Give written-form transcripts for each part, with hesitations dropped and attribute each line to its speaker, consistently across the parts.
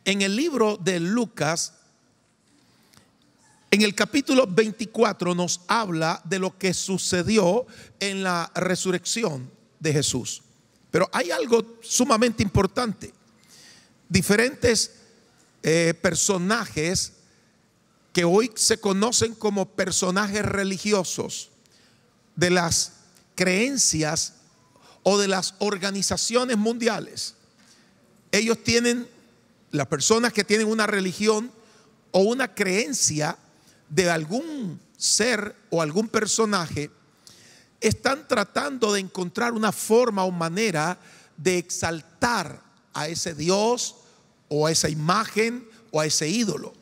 Speaker 1: En el libro de Lucas, en el capítulo 24, nos habla de lo que sucedió en la resurrección de Jesús. Pero hay algo sumamente importante. Diferentes personajes que hoy se conocen como personajes religiosos de las creencias o de las organizaciones mundiales. Ellos tienen, las personas que tienen una religión o una creencia de algún ser o algún personaje, están tratando de encontrar una forma o manera de exaltar a ese Dios o a esa imagen o a ese ídolo.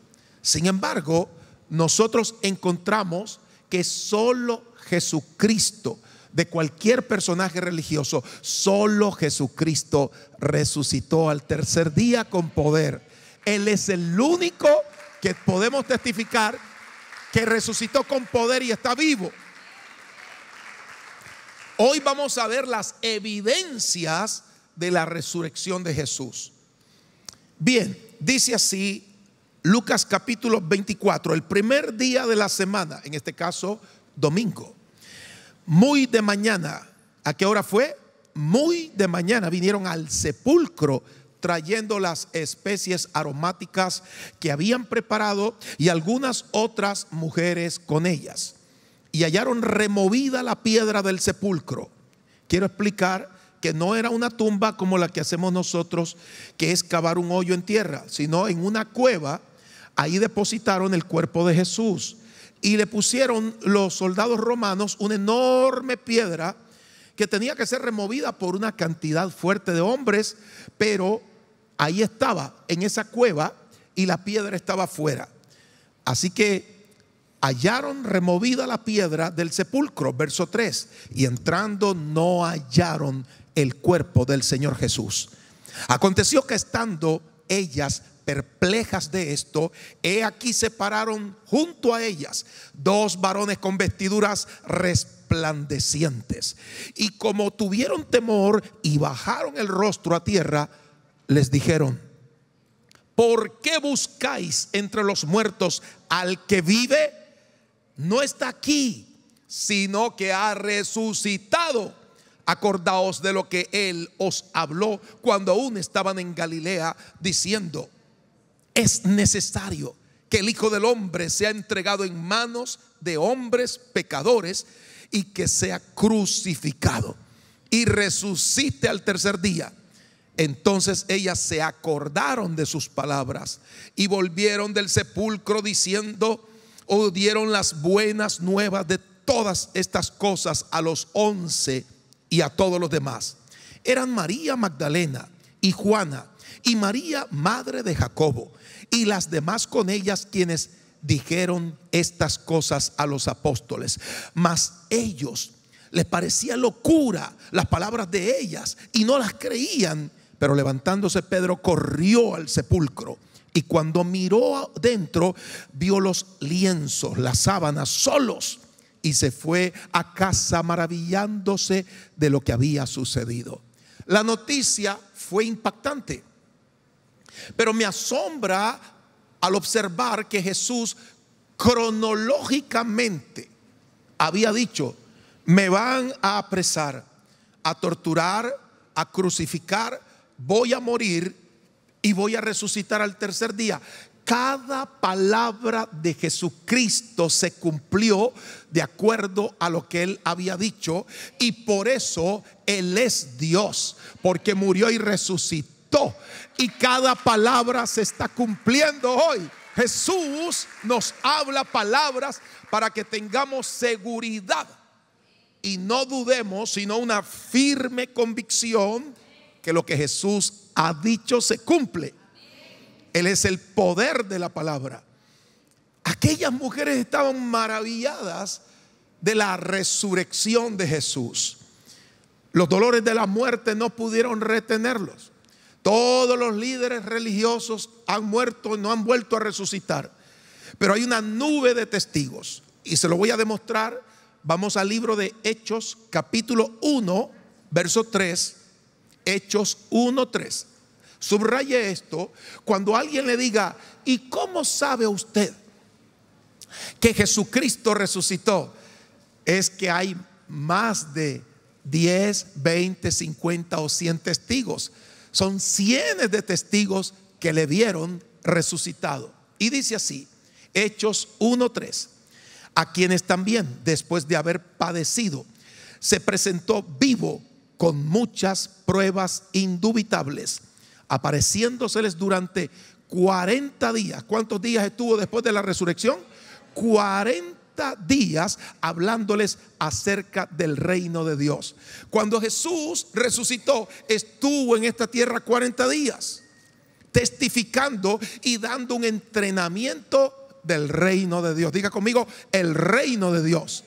Speaker 1: Sin embargo, nosotros encontramos que solo Jesucristo, de cualquier personaje religioso, solo Jesucristo resucitó al tercer día con poder. Él es el único que podemos testificar que resucitó con poder y está vivo. Hoy vamos a ver las evidencias de la resurrección de Jesús. Bien, dice así Lucas capítulo 24, el primer día de la semana, en este caso domingo. Muy de mañana, ¿a qué hora fue? Muy de mañana vinieron al sepulcro trayendo las especies aromáticas que habían preparado y algunas otras mujeres con ellas. Y hallaron removida la piedra del sepulcro. Quiero explicar que no era una tumba como la que hacemos nosotros, que es cavar un hoyo en tierra, sino en una cueva. Ahí depositaron el cuerpo de Jesús y le pusieron los soldados romanos una enorme piedra que tenía que ser removida por una cantidad fuerte de hombres, pero ahí estaba en esa cueva y la piedra estaba afuera. Así que hallaron removida la piedra del sepulcro, verso 3, y entrando no hallaron el cuerpo del Señor Jesús. Aconteció que estando ellas perplejas de esto, he aquí se pararon junto a ellas dos varones con vestiduras resplandecientes, y como tuvieron temor y bajaron el rostro a tierra, les dijeron: ¿por qué buscáis entre los muertos al que vive? No está aquí, sino que ha resucitado. Acordaos de lo que él os habló cuando aún estaban en Galilea, diciendo: es necesario que el Hijo del Hombre sea entregado en manos de hombres pecadores y que sea crucificado y resucite al tercer día. Entonces ellas se acordaron de sus palabras y volvieron del sepulcro diciendo, o dieron las buenas nuevas de todas estas cosas a los 11 y a todos los demás. Eran María Magdalena y Juana y María, madre de Jacobo, y las demás con ellas, quienes dijeron estas cosas a los apóstoles. Mas ellos les parecía locura las palabras de ellas y no las creían. Pero levantándose Pedro corrió al sepulcro, y cuando miró dentro vio los lienzos, las sábanas solos, y se fue a casa maravillándose de lo que había sucedido. La noticia fue impactante, pero me asombra al observar que Jesús cronológicamente había dicho: me van a apresar, a torturar, a crucificar, voy a morir y voy a resucitar al tercer día. Cada palabra de Jesucristo se cumplió de acuerdo a lo que él había dicho, y por eso él es Dios, porque murió y resucitó, y cada palabra se está cumpliendo hoy. Jesús nos habla palabras para que tengamos seguridad y no dudemos, sino una firme convicción que lo que Jesús ha dicho se cumple. Él es el poder de la palabra. Aquellas mujeres estaban maravilladas de la resurrección de Jesús. Los dolores de la muerte no pudieron retenerlos. Todos los líderes religiosos han muerto y no han vuelto a resucitar. Pero hay una nube de testigos, y se lo voy a demostrar. Vamos al libro de Hechos capítulo 1 verso 3. Hechos 1:3. Subraye esto. Cuando alguien le diga: ¿y cómo sabe usted que Jesucristo resucitó? Es que hay más de 10, 20, 50 o 100 testigos. Son cientos de testigos que le vieron resucitado. Y dice así, Hechos 1:3: a quienes también, después de haber padecido, se presentó vivo con muchas pruebas indubitables, apareciéndoseles durante 40 días. ¿Cuántos días estuvo después de la resurrección? 40 días hablándoles acerca del reino de Dios. Cuando Jesús resucitó, estuvo en esta tierra 40 días testificando y dando un entrenamiento del reino de Dios. Diga conmigo: el reino de Dios.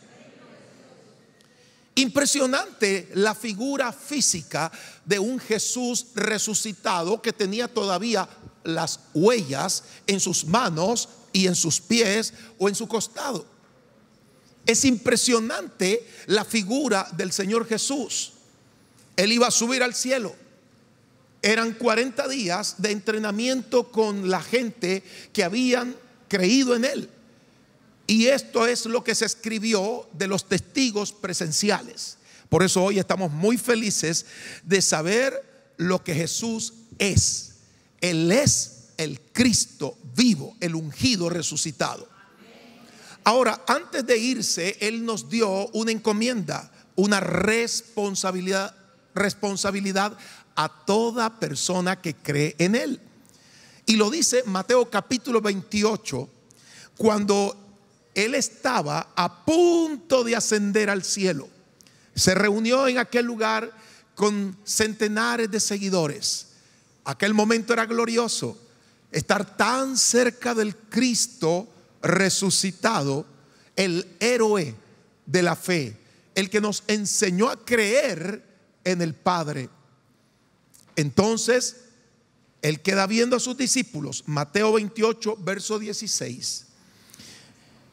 Speaker 1: Impresionante la figura física de un Jesús resucitado que tenía todavía las huellas en sus manos y en sus pies o en su costado. Es impresionante la figura del Señor Jesús. Él iba a subir al cielo. Eran 40 días de entrenamiento con la gente que habían creído en Él. Y esto es lo que se escribió de los testigos presenciales. Por eso hoy estamos muy felices de saber lo que Jesús es. Él es el Cristo vivo, el ungido resucitado. Ahora, antes de irse, Él nos dio una encomienda, una responsabilidad a toda persona que cree en Él. Y lo dice Mateo capítulo 28, cuando Él estaba a punto de ascender al cielo. Se reunió en aquel lugar con centenares de seguidores. Aquel momento era glorioso, estar tan cerca del Cristo resucitado, el héroe de la fe, el que nos enseñó a creer en el Padre. Entonces Él queda viendo a sus discípulos. Mateo 28, verso 16.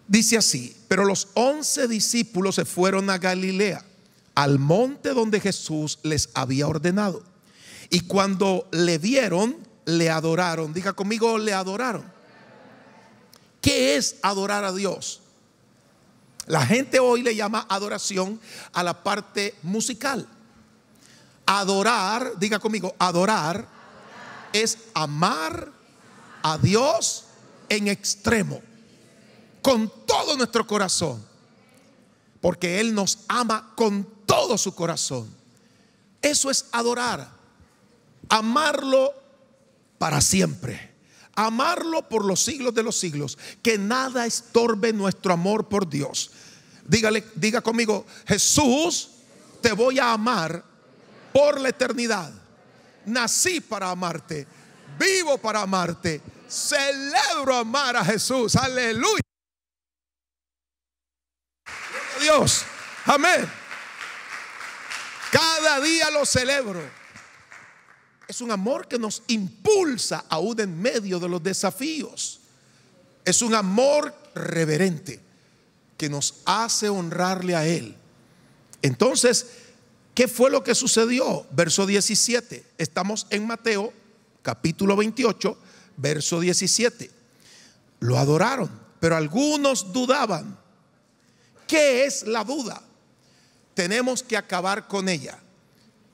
Speaker 1: Dice así: pero los 11 discípulos se fueron a Galilea, al monte donde Jesús les había ordenado. Y cuando le vieron, le adoraron. Diga conmigo: le adoraron. ¿Qué es adorar a Dios? La gente hoy le llama adoración a la parte musical. Adorar, diga conmigo, adorar es amar a Dios en extremo, con todo nuestro corazón, porque Él nos ama con todo su corazón. Eso es adorar, amarlo para siempre, amarlo por los siglos de los siglos, que nada estorbe nuestro amor por Dios. Diga conmigo: Jesús, te voy a amar por la eternidad. Nací para amarte, vivo para amarte, celebro amar a Jesús. Aleluya. Dios, amén. Cada día lo celebro. Es un amor que nos impulsa aún en medio de los desafíos. Es un amor reverente que nos hace honrarle a Él. Entonces, ¿qué fue lo que sucedió? Verso 17. Estamos en Mateo capítulo 28, verso 17. Lo adoraron, pero algunos dudaban. ¿Qué es la duda? Tenemos que acabar con ella.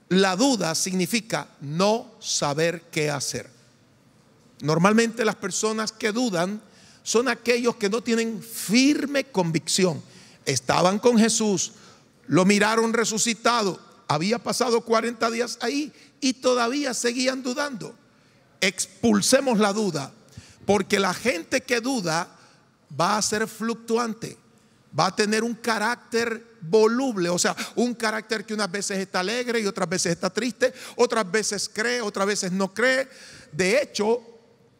Speaker 1: La duda significa no saber qué hacer. Normalmente las personas que dudan son aquellos que no tienen firme convicción. Estaban con Jesús, lo miraron resucitado, había pasado 40 días ahí y todavía seguían dudando. Expulsemos la duda, porque la gente que duda va a ser fluctuante, va a tener un carácter voluble, o sea, un carácter que unas veces está alegre y otras veces está triste, otras veces cree, otras veces no cree. De hecho,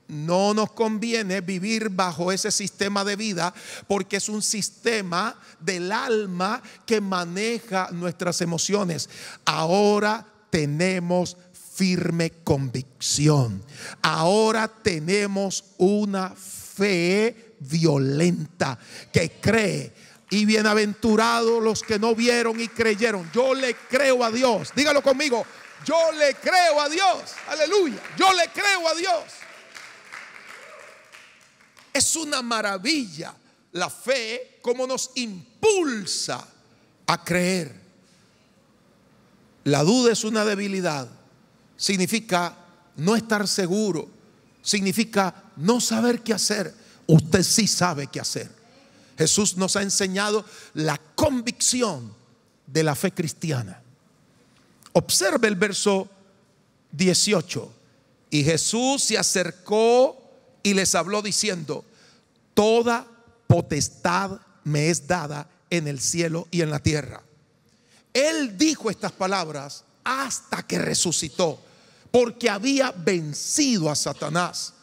Speaker 1: no nos conviene vivir bajo ese sistema de vida, porque es un sistema del alma que maneja nuestras emociones. Ahora tenemos firme convicción. Ahora tenemos una fe violenta que cree. Y bienaventurados los que no vieron y creyeron. Yo le creo a Dios. Dígalo conmigo: Yo le creo a Dios. Aleluya. Yo le creo a Dios. Es una maravilla la fe, como nos impulsa a creer. La duda es una debilidad. Significa no estar seguro. Significa no saber qué hacer. Usted sí sabe qué hacer. Jesús nos ha enseñado la convicción de la fe cristiana. Observe el verso 18. Y Jesús se acercó y les habló diciendo: toda potestad me es dada en el cielo y en la tierra. Él dijo estas palabras hasta que resucitó, porque había vencido a Satanás.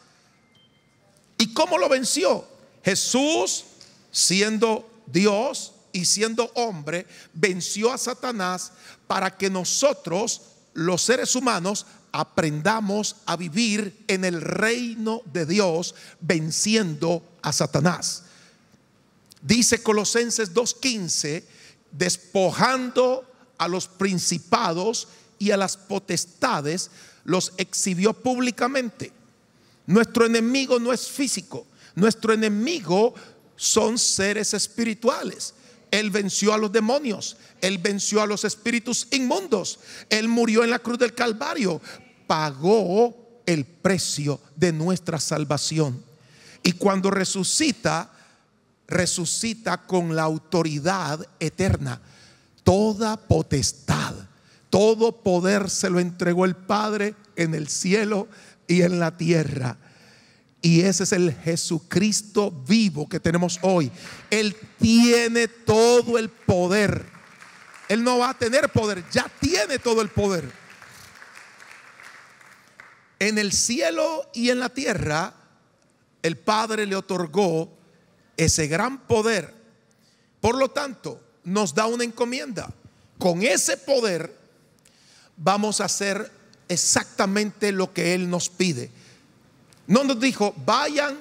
Speaker 1: ¿Y cómo lo venció? Jesús, siendo Dios y siendo hombre, venció a Satanás para que nosotros, los seres humanos, aprendamos a vivir en el reino de Dios, venciendo a Satanás. Dice Colosenses 2:15: despojando a los principados y a las potestades, los exhibió públicamente. Nuestro enemigo no es físico, nuestro enemigo son seres espirituales. Él venció a los demonios, Él venció a los espíritus inmundos. Él murió en la cruz del Calvario, pagó el precio de nuestra salvación. Y cuando resucita, resucita con la autoridad eterna. Toda potestad, todo poder se lo entregó el Padre en el cielo y en la tierra. Y ese es el Jesucristo vivo que tenemos hoy. Él tiene todo el poder. Él no va a tener poder, ya tiene todo el poder. En el cielo y en la tierra, el Padre le otorgó ese gran poder. Por lo tanto, nos da una encomienda. Con ese poder vamos a hacer exactamente lo que Él nos pide. No nos dijo: vayan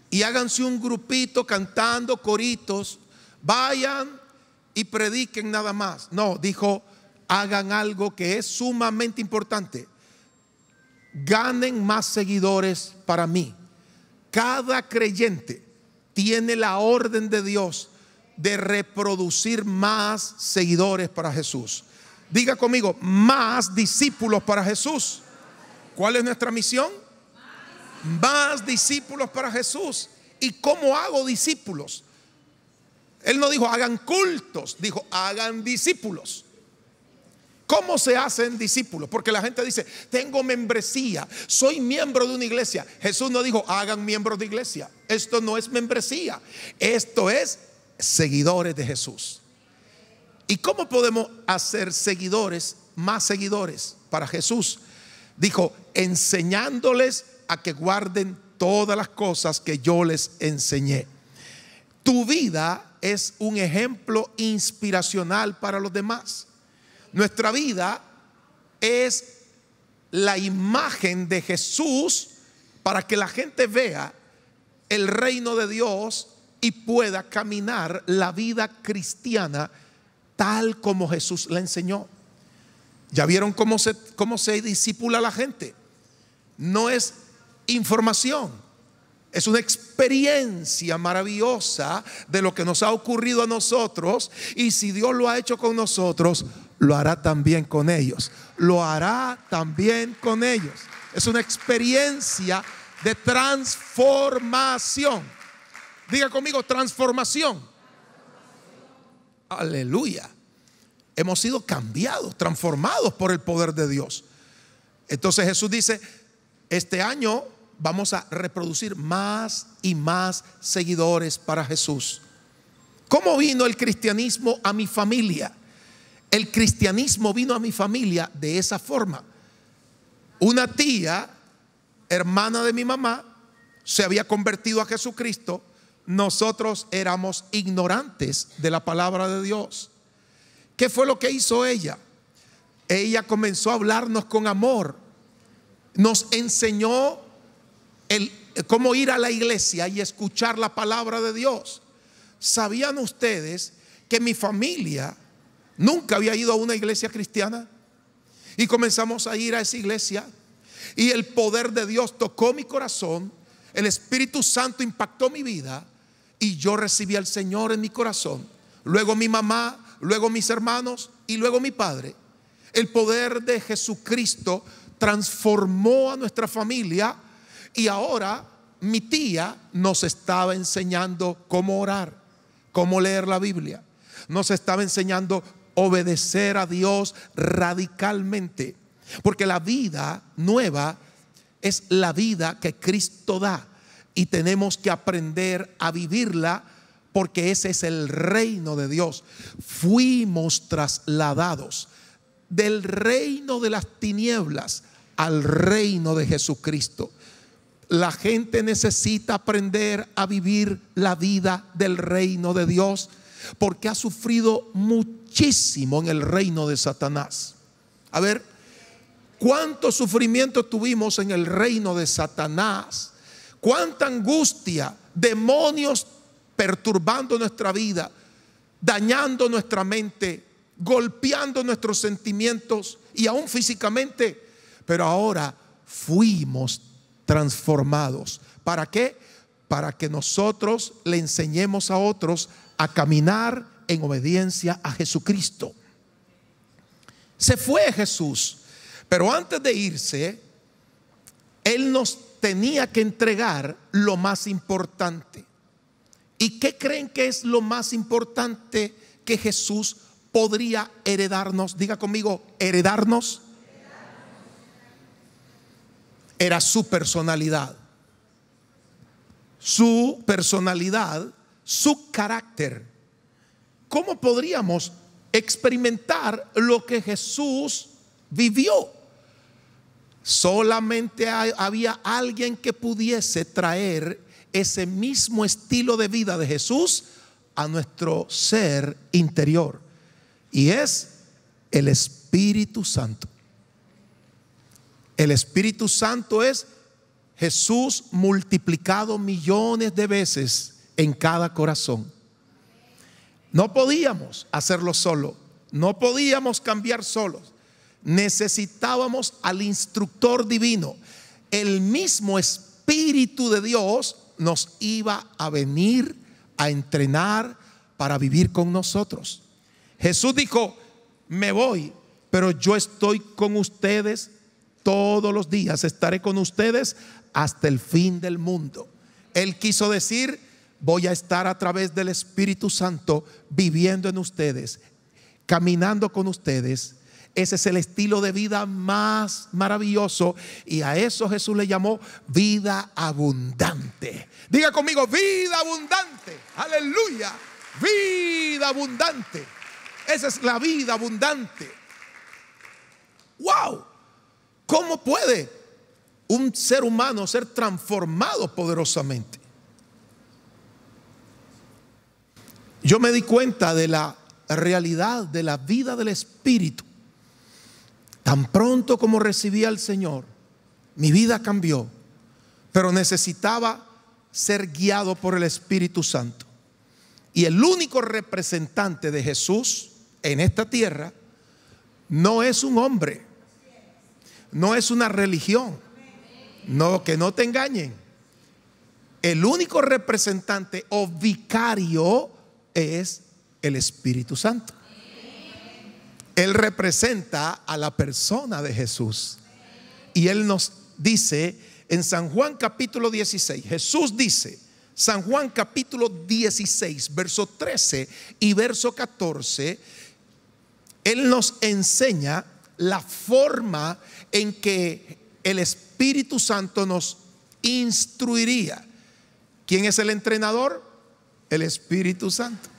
Speaker 1: y háganse un grupito cantando coritos, vayan y prediquen nada más. No, dijo: hagan algo que es sumamente importante. Ganen más seguidores para mí. Cada creyente tiene la orden de Dios de reproducir más seguidores para Jesús. Diga conmigo: más discípulos para Jesús. ¿Cuál es nuestra misión? Más discípulos para Jesús. ¿Y cómo hago discípulos? Él no dijo hagan cultos, dijo hagan discípulos. ¿Cómo se hacen discípulos? Porque la gente dice: tengo membresía, soy miembro de una iglesia. Jesús no dijo hagan miembros de iglesia. Esto no es membresía, esto es seguidores de Jesús. ¿Y cómo podemos hacer seguidores, más seguidores para Jesús? Dijo: enseñándoles a que guarden todas las cosas que yo les enseñé. Tu vida es un ejemplo inspiracional para los demás. Nuestra vida es la imagen de Jesús para que la gente vea el reino de Dios y pueda caminar la vida cristiana tal como Jesús la enseñó. ¿Ya vieron cómo se discipula a la gente? No es información, es una experiencia maravillosa de lo que nos ha ocurrido a nosotros. Y si Dios lo ha hecho con nosotros, lo hará también con ellos. Lo hará también con ellos. Es una experiencia de transformación. Diga conmigo: transformación. Aleluya. Hemos sido cambiados, transformados por el poder de Dios. Entonces Jesús dice: este año vamos a reproducir más y más seguidores para Jesús. ¿Cómo vino el cristianismo a mi familia? El cristianismo vino a mi familia de esa forma. Una tía, hermana de mi mamá, se había convertido a Jesucristo. Nosotros éramos ignorantes de la palabra de Dios. ¿Qué fue lo que hizo ella? Ella comenzó a hablarnos con amor. Nos enseñó cómo ir a la iglesia y escuchar la palabra de Dios. ¿Sabían ustedes que mi familia nunca había ido a una iglesia cristiana? Y comenzamos a ir a esa iglesia. Y el poder de Dios tocó mi corazón. El Espíritu Santo impactó mi vida. Y yo recibí al Señor en mi corazón. Luego mi mamá, luego mis hermanos y luego mi padre. El poder de Jesucristo transformó a nuestra familia. Y ahora mi tía nos estaba enseñando cómo orar, cómo leer la Biblia. Nos estaba enseñando obedecer a Dios radicalmente. Porque la vida nueva es la vida que Cristo da. Y tenemos que aprender a vivirla, porque ese es el reino de Dios. Fuimos trasladados del reino de las tinieblas al reino de Jesucristo. La gente necesita aprender a vivir la vida del reino de Dios, porque ha sufrido muchísimo en el reino de Satanás. A ver, ¿cuánto sufrimiento tuvimos en el reino de Satanás? ¿Cuánta angustia? Demonios perturbando nuestra vida, dañando nuestra mente, golpeando nuestros sentimientos y aún físicamente. Pero ahora fuimos transformados. ¿Para qué? Para que nosotros le enseñemos a otros a caminar en obediencia a Jesucristo. Se fue Jesús, pero antes de irse, Él nos tenía que entregar lo más importante. ¿Y qué creen que es lo más importante que Jesús podría heredarnos? Diga conmigo, heredarnos. Era su personalidad. Su personalidad, su carácter. ¿Cómo podríamos experimentar lo que Jesús vivió? Solamente había alguien que pudiese traer ese mismo estilo de vida de Jesús a nuestro ser interior, y es el Espíritu Santo. El Espíritu Santo es Jesús multiplicado millones de veces en cada corazón. No podíamos hacerlo solo, no podíamos cambiar solos. Necesitábamos al instructor divino. El mismo Espíritu de Dios nos iba a venir a entrenar para vivir con nosotros. Jesús dijo: me voy, pero yo estoy con ustedes todos los días, estaré con ustedes hasta el fin del mundo. Él quiso decir: voy a estar a través del Espíritu Santo viviendo en ustedes, caminando con ustedes. Ese es el estilo de vida más maravilloso, y a eso Jesús le llamó vida abundante. Diga conmigo, vida abundante. Aleluya, vida abundante. Esa es la vida abundante. Wow, ¿cómo puede un ser humano ser transformado poderosamente? Yo me di cuenta de la realidad de la vida del Espíritu. Tan pronto como recibí al Señor, mi vida cambió, pero necesitaba ser guiado por el Espíritu Santo. Y el único representante de Jesús en esta tierra no es un hombre, no es una religión, no, que no te engañen. El único representante o vicario es el Espíritu Santo. Él representa a la persona de Jesús. Y Él nos dice en San Juan capítulo 16, Jesús dice, San Juan capítulo 16, verso 13 y verso 14, Él nos enseña la forma en que el Espíritu Santo nos instruiría. ¿Quién es el entrenador? El Espíritu Santo.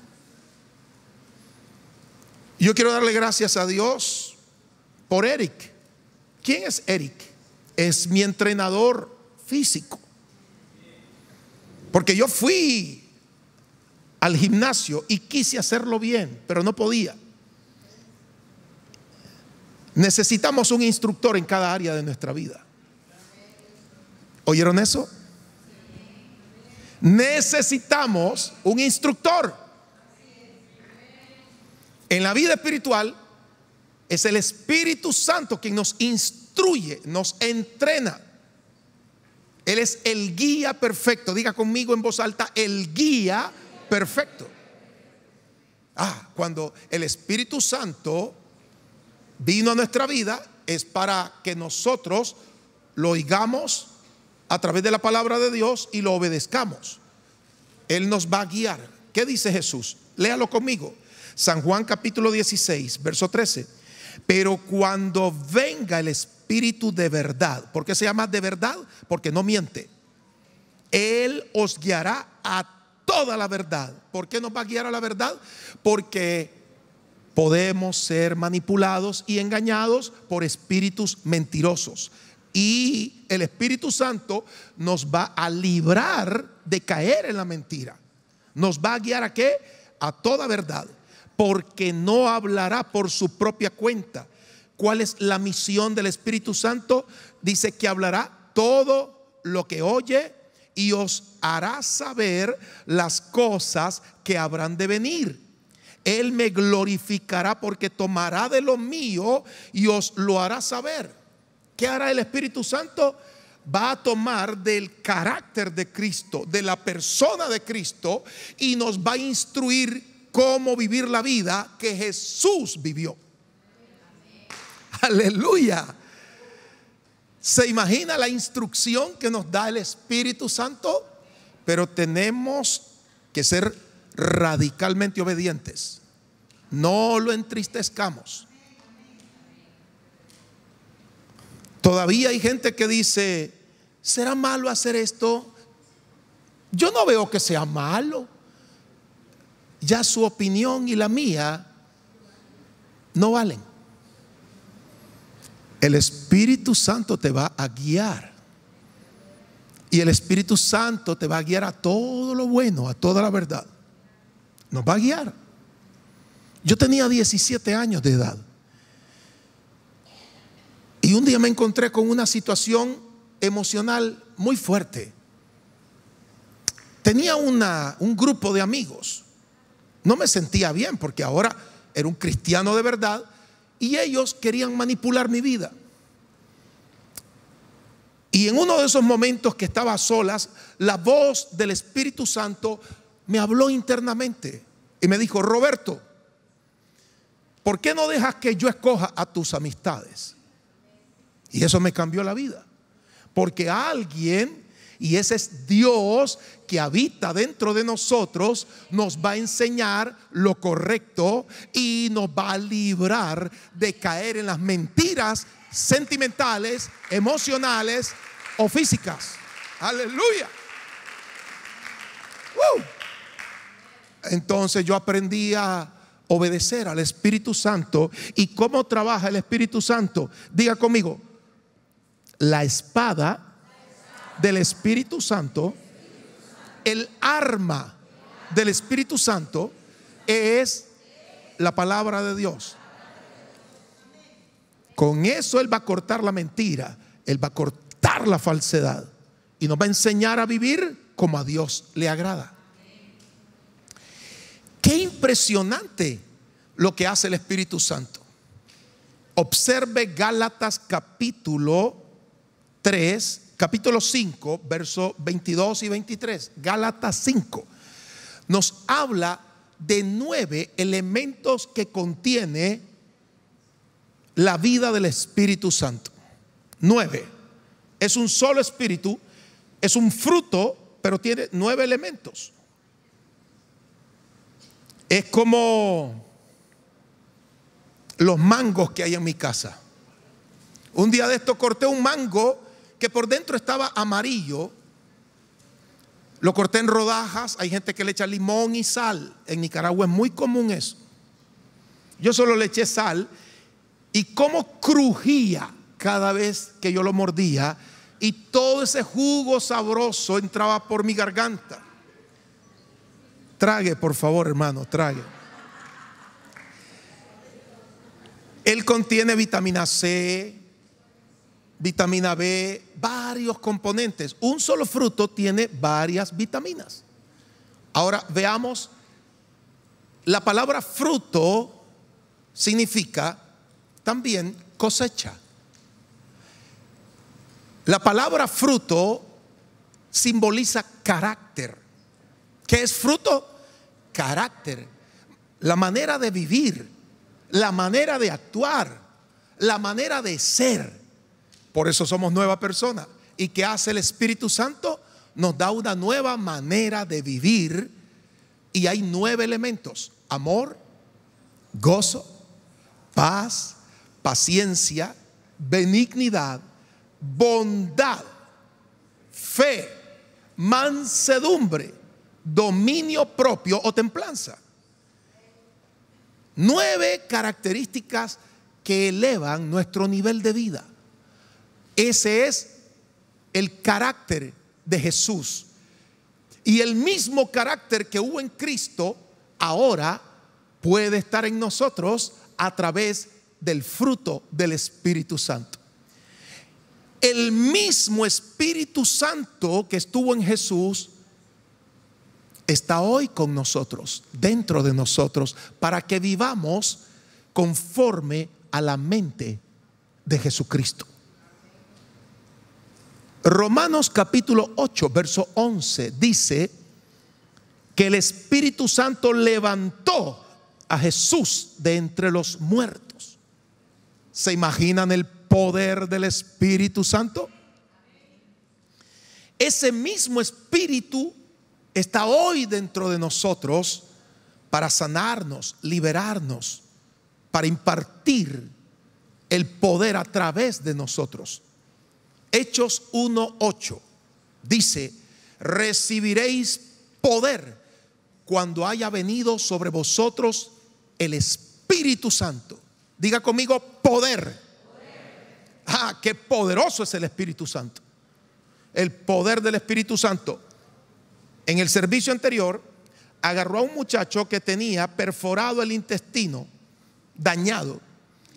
Speaker 1: Yo quiero darle gracias a Dios por Eric. ¿Quién es Eric? Es mi entrenador físico. Porque yo fui al gimnasio y quise hacerlo bien, pero no podía. Necesitamos un instructor en cada área de nuestra vida. ¿Oyeron eso? Necesitamos un instructor. En la vida espiritual Es el Espíritu Santo quien nos instruye, nos entrena. Él es el guía perfecto. Diga conmigo en voz alta: el guía perfecto. Cuando el Espíritu Santo vino a nuestra vida, es para que nosotros lo oigamos a través de la palabra de Dios y lo obedezcamos. Él nos va a guiar. ¿Qué dice Jesús? Léalo conmigo. San Juan capítulo 16, verso 13. Pero cuando venga el Espíritu de verdad, ¿por qué se llama de verdad? Porque no miente. Él os guiará a toda la verdad. ¿Por qué nos va a guiar a la verdad? Porque podemos ser manipulados y engañados por espíritus mentirosos. Y el Espíritu Santo nos va a librar de caer en la mentira. Nos va a guiar ¿a qué? A toda verdad. Porque no hablará por su propia cuenta. ¿Cuál es la misión del Espíritu Santo? Dice que hablará todo lo que oye y os hará saber las cosas que habrán de venir. Él me glorificará porque tomará de lo mío y os lo hará saber. ¿Qué hará el Espíritu Santo? Va a tomar del carácter de Cristo, de la persona de Cristo, y nos va a instruir cómo vivir la vida que Jesús vivió. Aleluya. ¿Se imagina la instrucción que nos da el Espíritu Santo? Pero tenemos que ser radicalmente obedientes. No lo entristezcamos. Todavía hay gente que dice: ¿será malo hacer esto? Yo no veo que sea malo. Ya su opinión y la mía no valen. El Espíritu Santo te va a guiar. Y el Espíritu Santo te va a guiar a todo lo bueno, a toda la verdad. Nos va a guiar. Yo tenía 17 años de edad. Y un día me encontré con una situación emocional muy fuerte. Tenía un grupo de amigos. No me sentía bien porque ahora era un cristiano de verdad y ellos querían manipular mi vida. Y en uno de esos momentos que estaba a solas, la voz del Espíritu Santo me habló internamente y me dijo: Roberto, ¿por qué no dejas que yo escoja a tus amistades? Y eso me cambió la vida. Porque alguien, y ese es Dios que habita dentro de nosotros, nos va a enseñar lo correcto y nos va a librar de caer en las mentiras sentimentales, emocionales o físicas. Aleluya. Entonces yo aprendí a obedecer al Espíritu Santo. ¿Y cómo trabaja el Espíritu Santo? Diga conmigo: la espada del Espíritu Santo, el arma del Espíritu Santo es la palabra de Dios. Con eso Él va a cortar la mentira, Él va a cortar la falsedad y nos va a enseñar a vivir como a Dios le agrada. Qué impresionante lo que hace el Espíritu Santo. Observe Gálatas capítulo 3, capítulo 5, versos 22 y 23. Gálatas 5 nos habla de 9 elementos que contiene la vida del Espíritu Santo. 9. Es un solo espíritu, es un fruto, pero tiene 9 elementos. Es como los mangos que hay en mi casa. Un día de esto corté un mango que por dentro estaba amarillo. Lo corté en rodajas. Hay gente que le echa limón y sal. En Nicaragua es muy común eso. Yo solo le eché sal. Y cómo crujía cada vez que yo lo mordía. Y todo ese jugo sabroso entraba por mi garganta. Trague, por favor, hermano, trague. Él contiene vitamina C, vitamina B, varios componentes. Un solo fruto tiene varias vitaminas. Ahora veamos, la palabra fruto significa también cosecha. La palabra fruto simboliza carácter. ¿Qué es fruto? Carácter. La manera de vivir, la manera de actuar, la manera de ser. Por eso somos nueva persona. ¿Y qué hace el Espíritu Santo? Nos da una nueva manera de vivir. Y hay 9 elementos: amor, gozo, paz, paciencia, benignidad, bondad, fe, mansedumbre, dominio propio o templanza. 9 características que elevan nuestro nivel de vida. Ese es el carácter de Jesús. Y el mismo carácter que hubo en Cristo ahora puede estar en nosotros a través del fruto del Espíritu Santo. El mismo Espíritu Santo que estuvo en Jesús está hoy con nosotros, dentro de nosotros, para que vivamos conforme a la mente de Jesucristo. Romanos capítulo 8, verso 11 dice que el Espíritu Santo levantó a Jesús de entre los muertos. ¿Se imaginan el poder del Espíritu Santo? Ese mismo Espíritu está hoy dentro de nosotros para sanarnos, liberarnos, para impartir el poder a través de nosotros. Hechos 1:8 dice: recibiréis poder cuando haya venido sobre vosotros el Espíritu Santo. Diga conmigo: poder. Qué poderoso es el Espíritu Santo. El poder del Espíritu Santo. En el servicio anterior agarró a un muchacho que tenía perforado el intestino, dañado,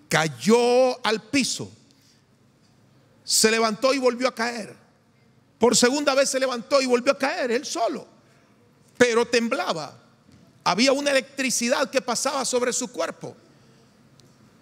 Speaker 1: cayó al piso, se levantó y volvió a caer. Por segunda vez se levantó y volvió a caer él solo, pero temblaba. Había una electricidad que pasaba sobre su cuerpo.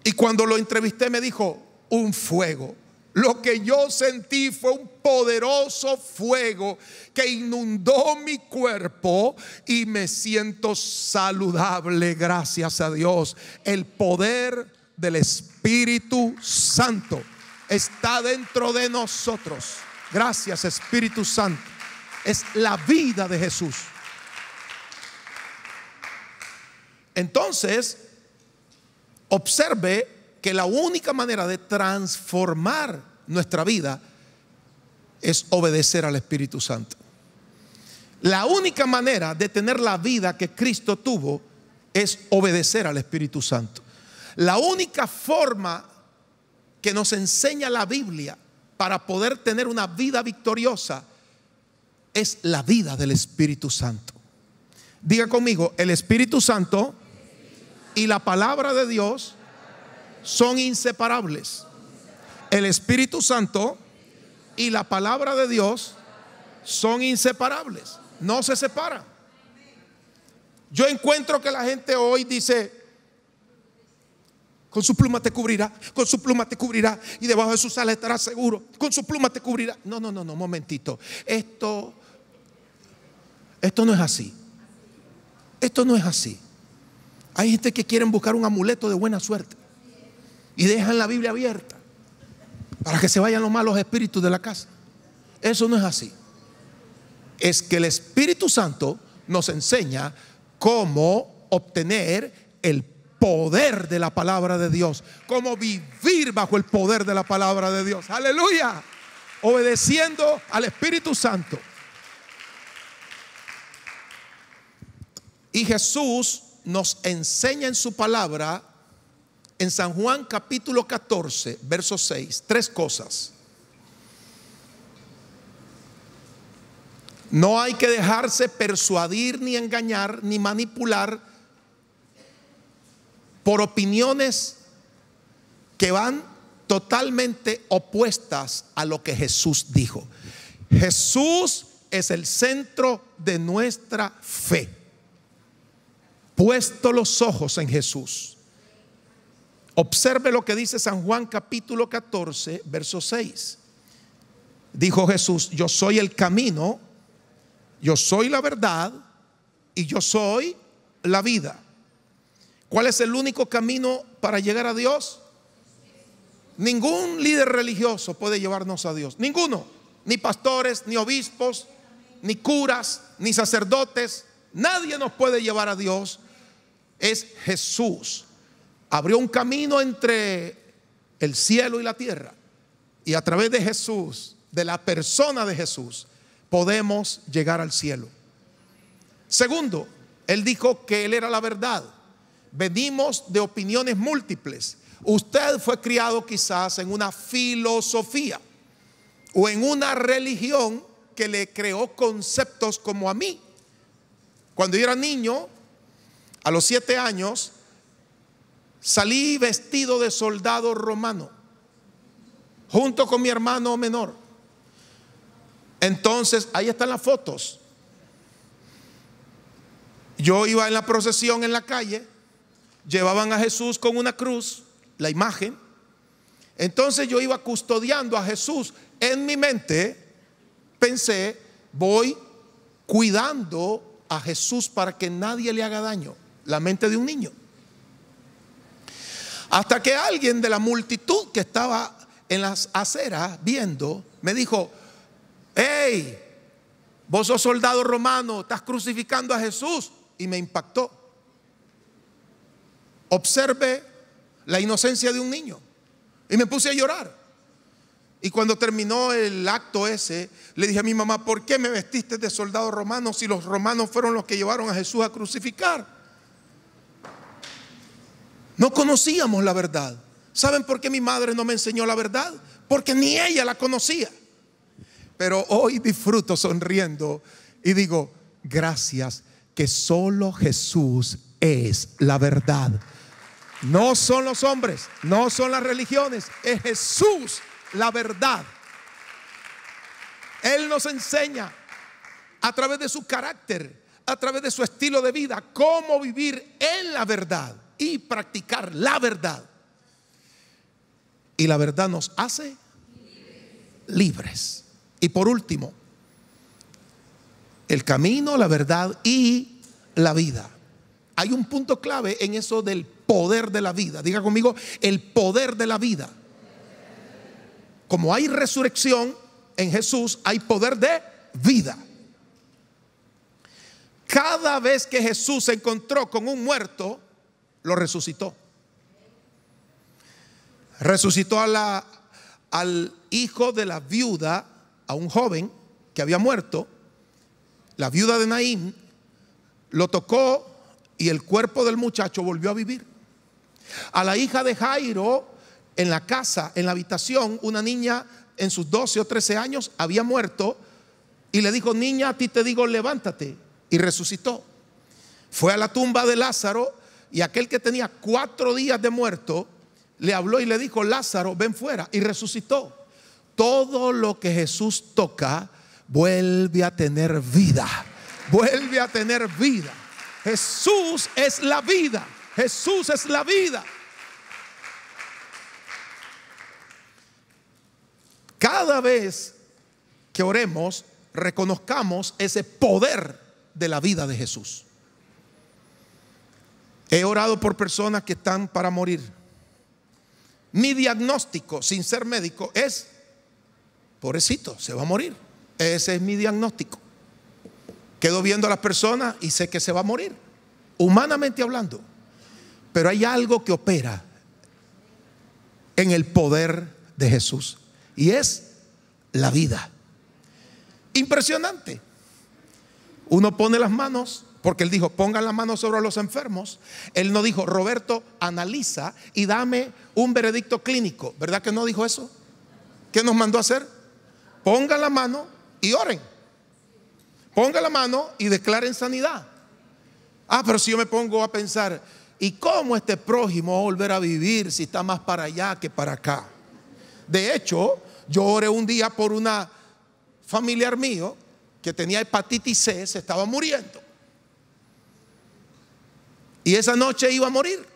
Speaker 1: Y cuando lo entrevisté me dijo: un fuego. Lo que yo sentí fue un poderoso fuego que inundó mi cuerpo y me siento saludable, gracias a Dios. El poder del Espíritu Santo está dentro de nosotros. Gracias, Espíritu Santo. Es la vida de Jesús. Entonces, observe que la única manera de transformar nuestra vida es obedecer al Espíritu Santo. La única manera de tener la vida que Cristo tuvo es obedecer al Espíritu Santo. La única forma que nos enseña la Biblia para poder tener una vida victoriosa es la vida del Espíritu Santo. Diga conmigo: el Espíritu Santo y la palabra de Dios son inseparables. El Espíritu Santo y la palabra de Dios son inseparables. No se separan. Yo encuentro que la gente hoy dice: con su pluma te cubrirá, con su pluma te cubrirá, y debajo de sus alas estarás seguro. Con su pluma te cubrirá. No, momentito. Esto no es así. Esto no es así. Hay gente que quieren buscar un amuleto de buena suerte y dejan la Biblia abierta para que se vayan los malos espíritus de la casa. Eso no es así. Es que el Espíritu Santo nos enseña cómo obtener el poder de la palabra de Dios, cómo vivir bajo el poder de la palabra de Dios. Aleluya. Obedeciendo al Espíritu Santo. Y Jesús nos enseña en su palabra, en San Juan capítulo 14, verso 6, 3 cosas. No hay que dejarse persuadir, ni engañar, ni manipular por opiniones que van totalmente opuestas a lo que Jesús dijo. Jesús es el centro de nuestra fe. Puesto los ojos en Jesús, Observe lo que dice San Juan capítulo 14, verso 6. Dijo Jesús: yo soy el camino, yo soy la verdad y yo soy la vida. ¿Cuál es el único camino para llegar a Dios? Ningún líder religioso puede llevarnos a Dios. Ninguno. Ni pastores, ni obispos, ni curas, ni sacerdotes. Nadie nos puede llevar a Dios. Es Jesús. Abrió un camino entre el cielo y la tierra. Y a través de Jesús, de la persona de Jesús, podemos llegar al cielo. Segundo, Él dijo que Él era la verdad. Venimos de opiniones múltiples. Usted fue criado quizás en una filosofía o en una religión que le creó conceptos como a mí. Cuando yo era niño, a los 7 años, salí vestido de soldado romano junto con mi hermano menor. Entonces, ahí están las fotos. Yo iba en la procesión en la calle, llevaban a Jesús con una cruz, la imagen. Entonces yo iba custodiando a Jesús. En mi mente pensé: voy cuidando a Jesús para que nadie le haga daño. La mente de un niño. Hasta que alguien de la multitud que estaba en las aceras viendo me dijo: hey, vos sos soldado romano, estás crucificando a Jesús. Y me impactó. Observe la inocencia de un niño. Y me puse a llorar. Y cuando terminó el acto ese, le dije a mi mamá: ¿por qué me vestiste de soldado romano si los romanos fueron los que llevaron a Jesús a crucificar? No conocíamos la verdad. ¿Saben por qué mi madre no me enseñó la verdad? Porque ni ella la conocía. Pero hoy disfruto sonriendo y digo: gracias, que solo Jesús es la verdad. No son los hombres, no son las religiones, es Jesús la verdad. Él nos enseña a través de su carácter, a través de su estilo de vida, cómo vivir en la verdad y practicar la verdad. Y la verdad nos hace libres. Y por último, el camino, la verdad y la vida. Hay un punto clave en eso del poder de la vida. Diga conmigo: el poder de la vida. Como hay resurrección en Jesús, hay poder de vida. Cada vez que Jesús se encontró con un muerto, lo resucitó. Resucitó al hijo de la viuda, a un joven que había muerto. La viuda de Naín lo tocó y el cuerpo del muchacho volvió a vivir. A la hija de Jairo, en la casa, en la habitación, una niña en sus 12 o 13 años había muerto y le dijo: niña, a ti te digo, levántate. Y resucitó. Fue a la tumba de Lázaro y aquel que tenía 4 días de muerto le habló y le dijo: Lázaro, ven fuera. Y resucitó. Todo lo que Jesús toca vuelve a tener vida. Vuelve a tener vida. Jesús es la vida. Jesús es la vida. Cada vez que oremos, reconozcamos ese poder de la vida de Jesús. He orado por personas que están para morir. Mi diagnóstico, sin ser médico, es: pobrecito, se va a morir. Ese es mi diagnóstico. Quedo viendo a las personas y sé que se va a morir, humanamente hablando. Pero hay algo que opera en el poder de Jesús, y es la vida. Impresionante. Uno pone las manos, porque Él dijo: pongan las manos sobre los enfermos. Él no dijo: Roberto, analiza y dame un veredicto clínico. ¿Verdad que no dijo eso? ¿Qué nos mandó a hacer? Pongan la mano y oren. Pongan la mano y declaren sanidad. Pero si yo me pongo a pensar: ¿y cómo este prójimo va a volver a vivir si está más para allá que para acá? De hecho, yo oré un día por una familiar mío que tenía hepatitis C, se estaba muriendo. Y esa noche iba a morir.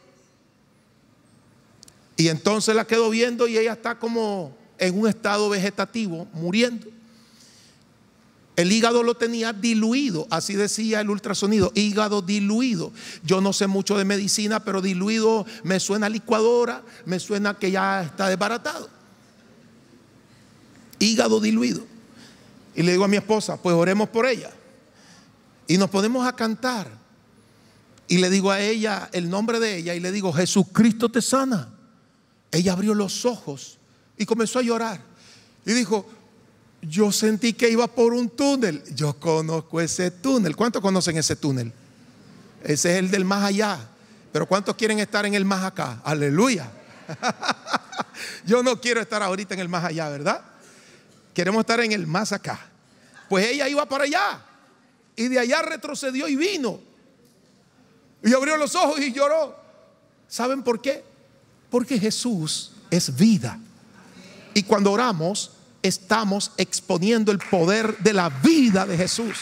Speaker 1: Y entonces la quedo viendo y ella está como en un estado vegetativo, muriendo. El hígado lo tenía diluido, así decía el ultrasonido, hígado diluido. Yo no sé mucho de medicina, pero diluido me suena a licuadora, me suena que ya está desbaratado. Hígado diluido. Y le digo a mi esposa, pues oremos por ella. Y nos ponemos a cantar. Y le digo a ella el nombre de ella y le digo, Jesucristo te sana. Ella abrió los ojos y comenzó a llorar. Y dijo, yo sentí que iba por un túnel. Yo conozco ese túnel. ¿Cuántos conocen ese túnel? Ese es el del más allá. Pero ¿cuántos quieren estar en el más acá? Aleluya. Yo no quiero estar ahorita en el más allá, ¿verdad? Queremos estar en el más acá. Pues ella iba para allá. Y de allá retrocedió y vino. Y abrió los ojos y lloró. ¿Saben por qué? Porque Jesús es vida. Y cuando oramos, estamos exponiendo el poder de la vida de Jesús.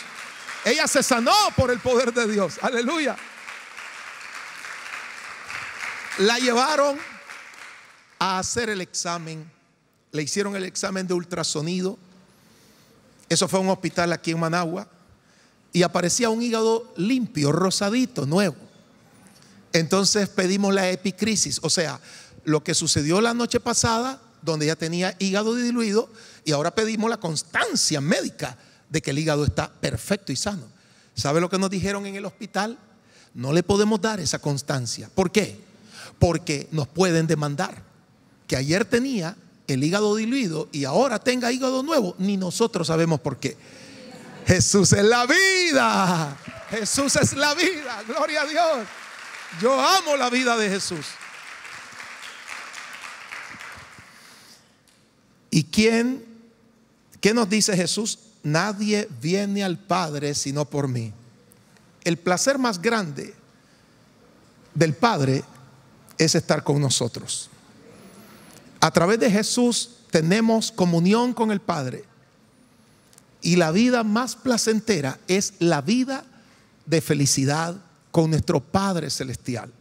Speaker 1: Ella se sanó por el poder de Dios. Aleluya. La llevaron a hacer el examen. Le hicieron el examen de ultrasonido. Eso fue a un hospital aquí en Managua. Y aparecía un hígado limpio, rosadito, nuevo. Entonces pedimos la epicrisis. O sea, lo que sucedió la noche pasada, donde ya tenía hígado diluido, y ahora pedimos la constancia médica de que el hígado está perfecto y sano. ¿Sabe lo que nos dijeron en el hospital? No le podemos dar esa constancia. ¿Por qué? Porque nos pueden demandar. Que ayer tenía el hígado diluido y ahora tenga hígado nuevo. Ni nosotros sabemos por qué. Jesús es la vida. Jesús es la vida. Gloria a Dios. Yo amo la vida de Jesús. ¿Y qué nos dice Jesús? Nadie viene al Padre sino por mí. El placer más grande del Padre es estar con nosotros. A través de Jesús tenemos comunión con el Padre. Y la vida más placentera es la vida de felicidad con nuestro Padre Celestial.